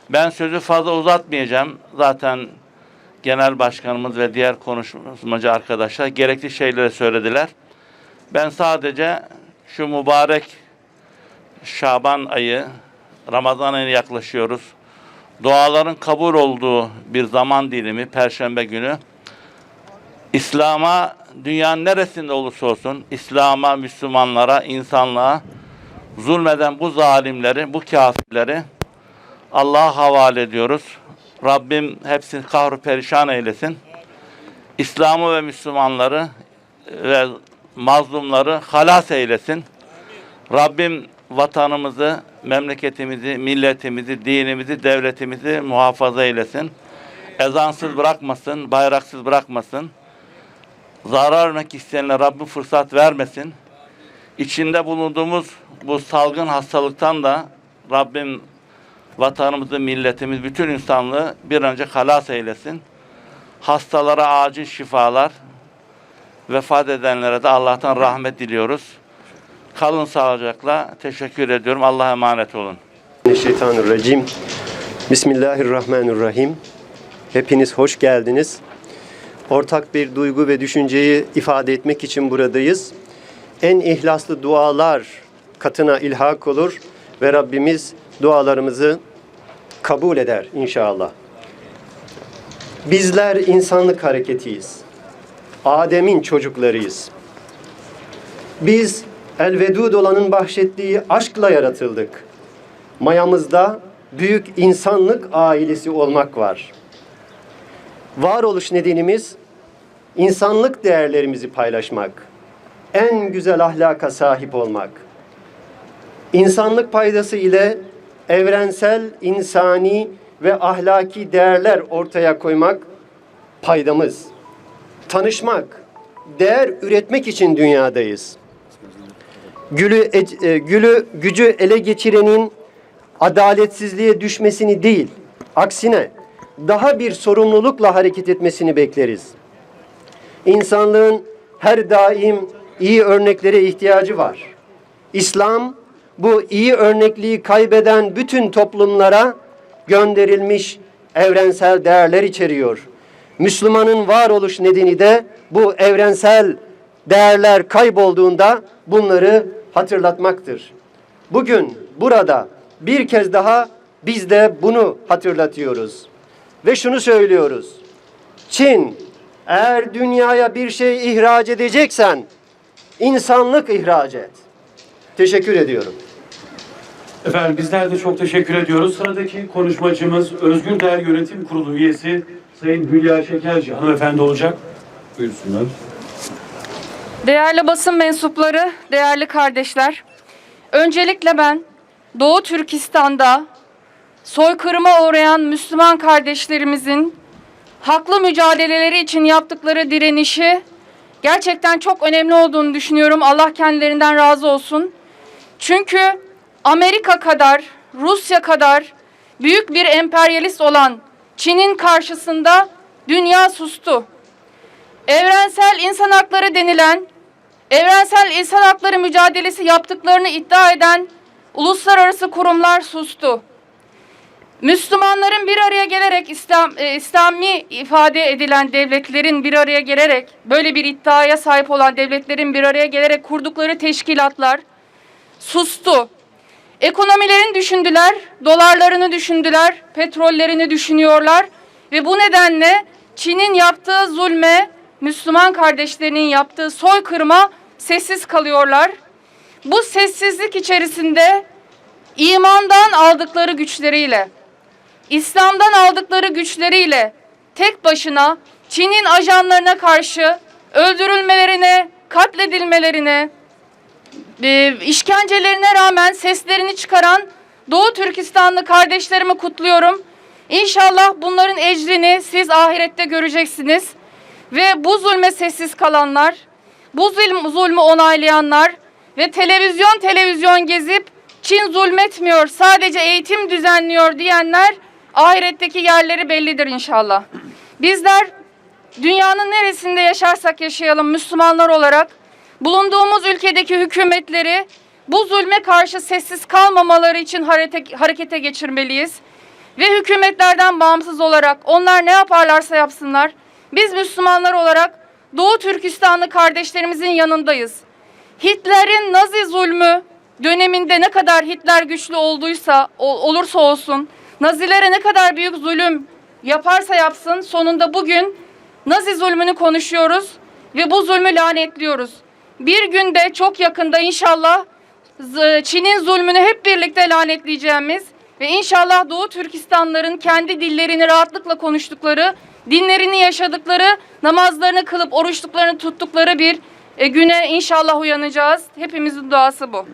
Ben sözü fazla uzatmayacağım. Zaten Genel Başkanımız ve diğer konuşmacı arkadaşlar gerekli şeyleri söylediler. Ben sadece şu mübarek Şaban ayı, Ramazan ayına yaklaşıyoruz. Duaların kabul olduğu bir zaman dilimi, Perşembe günü. İslam'a, dünyanın neresinde olursa olsun, İslam'a, Müslümanlara, insanlığa zulmeden bu zalimleri, bu kafirleri Allah'a havale ediyoruz. Rabbim hepsini kahru perişan eylesin. İslam'ı ve Müslümanları ve mazlumları halas eylesin. Rabbim vatanımızı, memleketimizi, milletimizi, dinimizi, devletimizi muhafaza eylesin. Ezansız bırakmasın, bayraksız bırakmasın. Zarar vermek isteyenlere Rabbim fırsat vermesin. İçinde bulunduğumuz bu salgın hastalıktan da Rabbim vatanımızı, milletimiz, bütün insanlığı bir an önce halas eylesin. Hastalara acil şifalar, vefat edenlere de Allah'tan rahmet diliyoruz. Kalın sağlıcakla. Teşekkür ediyorum. Allah'a emanet olun. Şeytanirracim. Bismillahirrahmanirrahim. Hepiniz hoş geldiniz. Ortak bir duygu ve düşünceyi ifade etmek için buradayız. En ihlaslı dualar katına ilhak olur ve Rabbimiz dualarımızı kabul eder inşallah. Bizler insanlık hareketiyiz. Adem'in çocuklarıyız. Biz El-Vedud olanın bahşettiği aşkla yaratıldık. Mayamızda büyük insanlık ailesi olmak var. Varoluş nedenimiz insanlık değerlerimizi paylaşmak. En güzel ahlaka sahip olmak. İnsanlık paydası ile evrensel, insani ve ahlaki değerler ortaya koymak paydamız. Tanışmak, değer üretmek için dünyadayız. Gücü ele geçirenin adaletsizliğe düşmesini değil, aksine daha bir sorumlulukla hareket etmesini bekleriz. İnsanlığın her daim iyi örneklere ihtiyacı var. İslam, bu iyi örnekliği kaybeden bütün toplumlara gönderilmiş evrensel değerler içeriyor. Müslümanın varoluş nedeni de bu evrensel değerler kaybolduğunda bunları hatırlatmaktır. Bugün burada bir kez daha biz de bunu hatırlatıyoruz. Ve şunu söylüyoruz. Çin, eğer dünyaya bir şey ihraç edeceksen insanlık ihraç et. Teşekkür ediyorum. Efendim bizler de çok teşekkür ediyoruz. Sıradaki konuşmacımız Özgür Değer Yönetim Kurulu üyesi Sayın Hülya Şekerci hanımefendi olacak. Buyursunlar. Değerli basın mensupları, değerli kardeşler. Öncelikle ben Doğu Türkistan'da soykırıma uğrayan Müslüman kardeşlerimizin haklı mücadeleleri için yaptıkları direnişi gerçekten çok önemli olduğunu düşünüyorum. Allah kendilerinden razı olsun. Çünkü Amerika kadar, Rusya kadar büyük bir emperyalist olan Çin'in karşısında dünya sustu. Evrensel insan hakları denilen, evrensel insan hakları mücadelesi yaptıklarını iddia eden uluslararası kurumlar sustu. Müslümanların bir araya gelerek, İslami ifade edilen devletlerin bir araya gelerek, böyle bir iddiaya sahip olan devletlerin bir araya gelerek kurdukları teşkilatlar sustu. Ekonomilerini düşündüler, dolarlarını düşündüler, petrollerini düşünüyorlar ve bu nedenle Çin'in yaptığı zulme, Müslüman kardeşlerinin yaptığı soykırıma sessiz kalıyorlar. Bu sessizlik içerisinde imandan aldıkları güçleriyle, İslam'dan aldıkları güçleriyle tek başına Çin'in ajanlarına karşı öldürülmelerine, katledilmelerine, işkencelerine rağmen seslerini çıkaran Doğu Türkistanlı kardeşlerimi kutluyorum. İnşallah bunların ecrini siz ahirette göreceksiniz. Ve bu zulme sessiz kalanlar, bu zulmü onaylayanlar ve televizyon gezip Çin zulmetmiyor, sadece eğitim düzenliyor diyenler ahiretteki yerleri bellidir inşallah. Bizler dünyanın neresinde yaşarsak yaşayalım Müslümanlar olarak bulunduğumuz ülkedeki hükümetleri bu zulme karşı sessiz kalmamaları için harekete geçirmeliyiz. Ve hükümetlerden bağımsız olarak onlar ne yaparlarsa yapsınlar, biz Müslümanlar olarak Doğu Türkistanlı kardeşlerimizin yanındayız. Hitler'in Nazi zulmü döneminde ne kadar Hitler güçlü olursa olsun, Nazilere ne kadar büyük zulüm yaparsa yapsın, sonunda bugün Nazi zulmünü konuşuyoruz ve bu zulmü lanetliyoruz. Bir günde çok yakında inşallah Çin'in zulmünü hep birlikte lanetleyeceğimiz ve inşallah Doğu Türkistanların kendi dillerini rahatlıkla konuştukları, dinlerini yaşadıkları, namazlarını kılıp oruçluklarını tuttukları bir güne inşallah uyanacağız. Hepimizin duası bu.